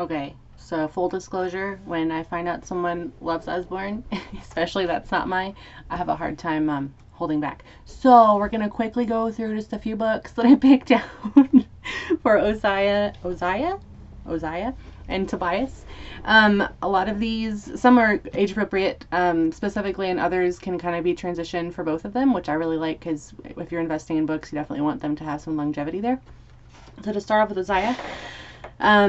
Okay, so full disclosure, when I find out someone loves Usborne, especially that's not I have a hard time holding back. So we're gonna quickly go through just a few books that I picked out for Oziah, and Tobias. A lot of these, some are age appropriate specifically, and others can kind of be transitioned for both of them, which I really like because if you're investing in books, you definitely want them to have some longevity there. So to start off with Oziah,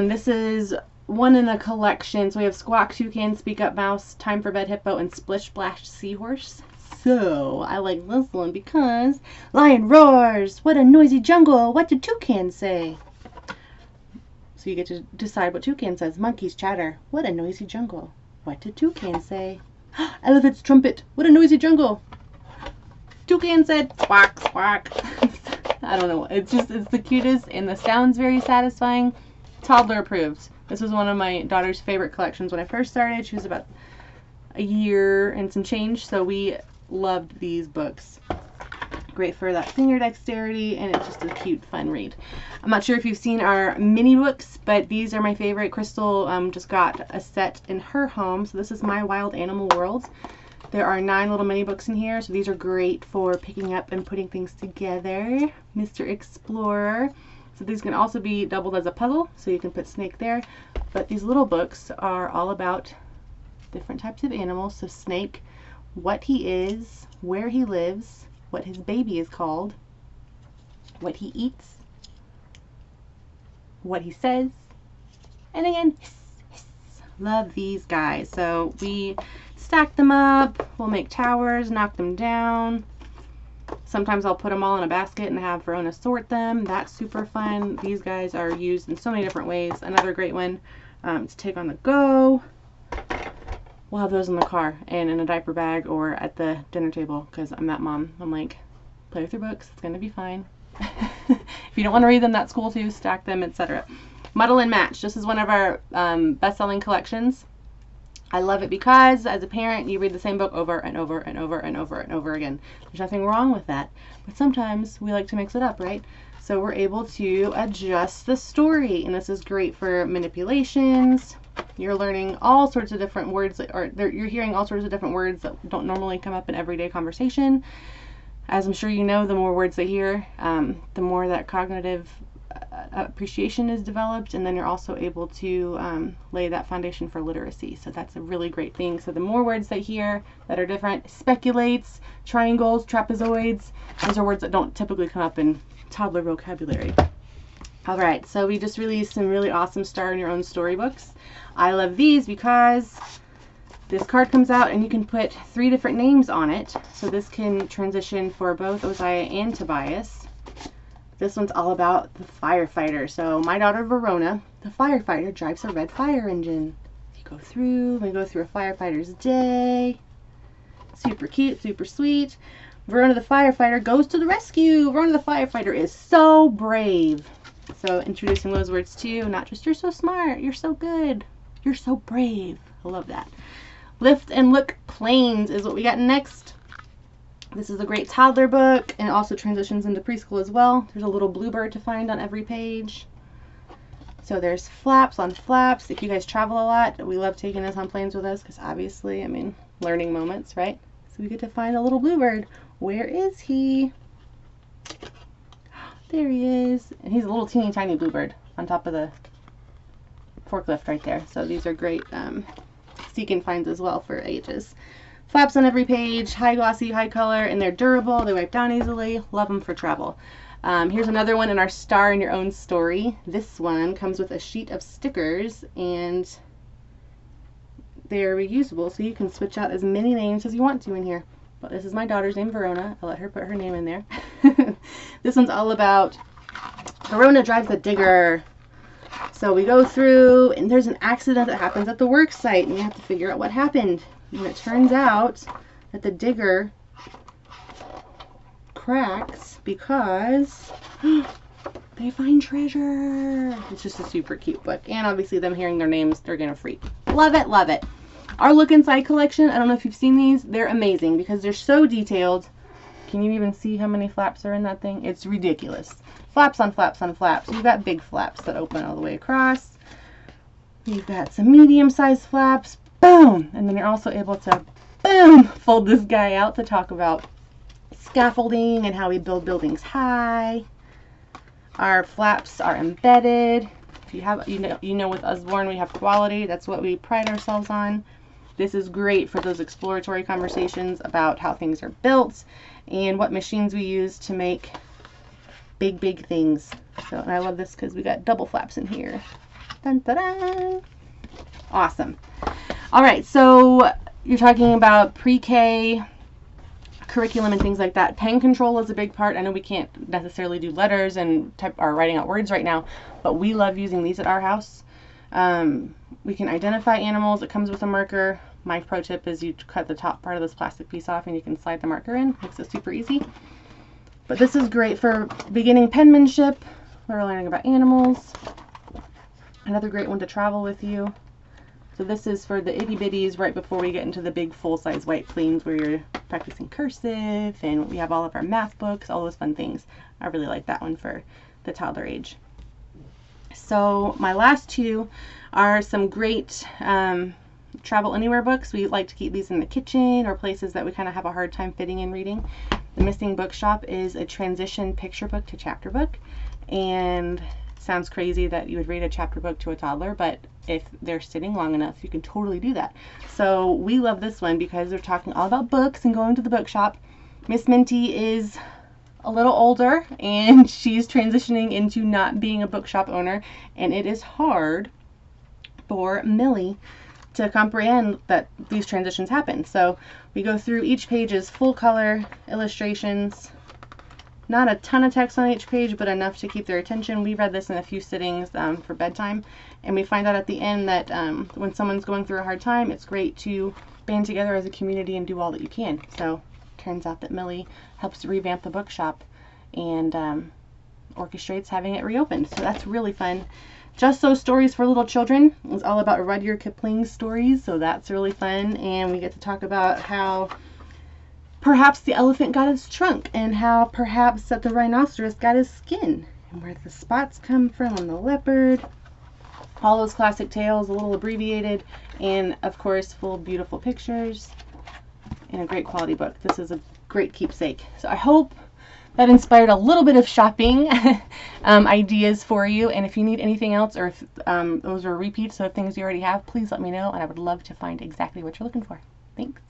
this is one in a collection. So we have Squawk, Toucan, Speak Up Mouse, Time for Bed Hippo, and Splish Splash Seahorse. So I like this one because lion roars, what a noisy jungle, what did Toucan say? So you get to decide what Toucan says. Monkeys chatter, what a noisy jungle, what did Toucan say? Elephant's trumpet, what a noisy jungle. Toucan said squawk, squawk. I don't know, it's the cutest and the sound's very satisfying. Toddler approved. This was one of my daughter's favorite collections when I first started. She was about a year and some change, so we loved these books. Great for that finger dexterity, and it's just a cute, fun read. I'm not sure if you've seen our mini books, but these are my favorite. Crystal just got a set in her home, so this is My Wild Animal World. There are 9 little mini books in here, so these are great for picking up and putting things together. Mr. Explorer. So these can also be doubled as a puzzle, so you can put Snake there. But these little books are all about different types of animals. So Snake, what he is, where he lives, what his baby is called, what he eats, what he says, and again, hiss, hiss. Love these guys. So we stack them up, we'll make towers, knock them down. Sometimes I'll put them all in a basket and have Verona sort them. That's super fun. These guys are used in so many different ways. Another great one to take on the go. We'll have those in the car and in a diaper bag or at the dinner table because I'm that mom. I'm like, play with your books. It's going to be fine. If you don't want to read them, that's cool too. Stack them, etc. Muddle and Match. This is one of our best-selling collections. I love it because as a parent, you read the same book over and over and over and over and over again. There's nothing wrong with that. But sometimes we like to mix it up, right? So we're able to adjust the story. And this is great for manipulations. You're learning all sorts of different words, or you're hearing all sorts of different words that don't normally come up in everyday conversation. As I'm sure you know, the more words they hear, the more that cognitive appreciation is developed, and then you're also able to lay that foundation for literacy. So that's a really great thing. So the more words they hear that are different, speculates, triangles, trapezoids, those are words that don't typically come up in toddler vocabulary. All right, so we just released some really awesome Star in Your Own storybooks. I love these because this card comes out and you can put 3 different names on it. So this can transition for both Oziah and Tobias. This one's all about the firefighter. So my daughter Verona, the firefighter, drives a red fire engine. We go through a firefighter's day. Super cute, super sweet. Verona the firefighter goes to the rescue. Verona the firefighter is so brave. So introducing those words too, not just you're so smart, you're so good, you're so brave. I love that. Lift and Look Planes is what we got next. This is a great toddler book, and it also transitions into preschool as well. There's a little bluebird to find on every page. So there's flaps on flaps. If you guys travel a lot, we love taking this on planes with us because obviously, I mean, learning moments, right? So we get to find a little bluebird. Where is he? There he is. And he's a little teeny tiny bluebird on top of the forklift right there. So these are great seek and finds as well for ages. Flaps on every page, high glossy, high color, and they're durable. They wipe down easily. Love them for travel. Here's another one in our Star in Your Own Story. This one comes with a sheet of stickers, and they're reusable, so you can switch out as many names as you want to in here. But this is my daughter's name, Verona. I'll let her put her name in there. This one's all about Verona drives a digger. So we go through, and there's an accident that happens at the work site, and you have to figure out what happened. And it turns out that the digger cracks because they find treasure. It's just a super cute book. And obviously them hearing their names, they're gonna freak. Love it, love it. Our Look Inside collection, I don't know if you've seen these. They're amazing because they're so detailed. Can you even see how many flaps are in that thing? It's ridiculous. Flaps on flaps on flaps. You've got big flaps that open all the way across. You've got some medium-sized flaps, boom, and then you're also able to, boom, fold this guy out to talk about scaffolding and how we build buildings high. Our flaps are embedded. If you have, you know, with Usborne we have quality. That's what we pride ourselves on. This is great for those exploratory conversations about how things are built and what machines we use to make big things. So, and I love this because we got double flaps in here. Dun, dun, dun. Awesome. All right, so you're talking about pre-K curriculum and things like that. Pen control is a big part. I know we can't necessarily do letters and type or writing out words right now, but we love using these at our house. We can identify animals. It comes with a marker. My pro tip is you cut the top part of this plastic piece off and you can slide the marker in. Makes it super easy. But this is great for beginning penmanship. We're learning about animals. Another great one to travel with you. So this is for the itty bitties right before we get into the big full-size white planes where you're practicing cursive and we have all of our math books, all those fun things. I really like that one for the toddler age. So my last two are some great travel anywhere books. We like to keep these in the kitchen or places that we kind of have a hard time fitting in reading. The Missing Bookshop is a transition picture book to chapter book, and it sounds crazy that you would read a chapter book to a toddler, but if they're sitting long enough, you can totally do that. So we love this one because they're talking all about books and going to the bookshop. Miss Minty is a little older and she's transitioning into not being a bookshop owner, and it is hard for Millie to comprehend that these transitions happen. So we go through each page's full color illustrations, not a ton of text on each page, but enough to keep their attention. We read this in a few sittings for bedtime, and we find out at the end that when someone's going through a hard time, it's great to band together as a community and do all that you can. So turns out that Millie helps revamp the bookshop and orchestrates having it reopened. So that's really fun. Just So Stories for Little Children is all about Rudyard Kipling's stories, so that's really fun. And we get to talk about how perhaps the elephant got its trunk and how perhaps that the rhinoceros got his skin and where the spots come from on the leopard. All those classic tales, a little abbreviated, and of course full of beautiful pictures and a great quality book. This is a great keepsake. So I hope that inspired a little bit of shopping ideas for you. And if you need anything else, or if those are repeats of things you already have, please let me know, and I would love to find exactly what you're looking for. Thanks.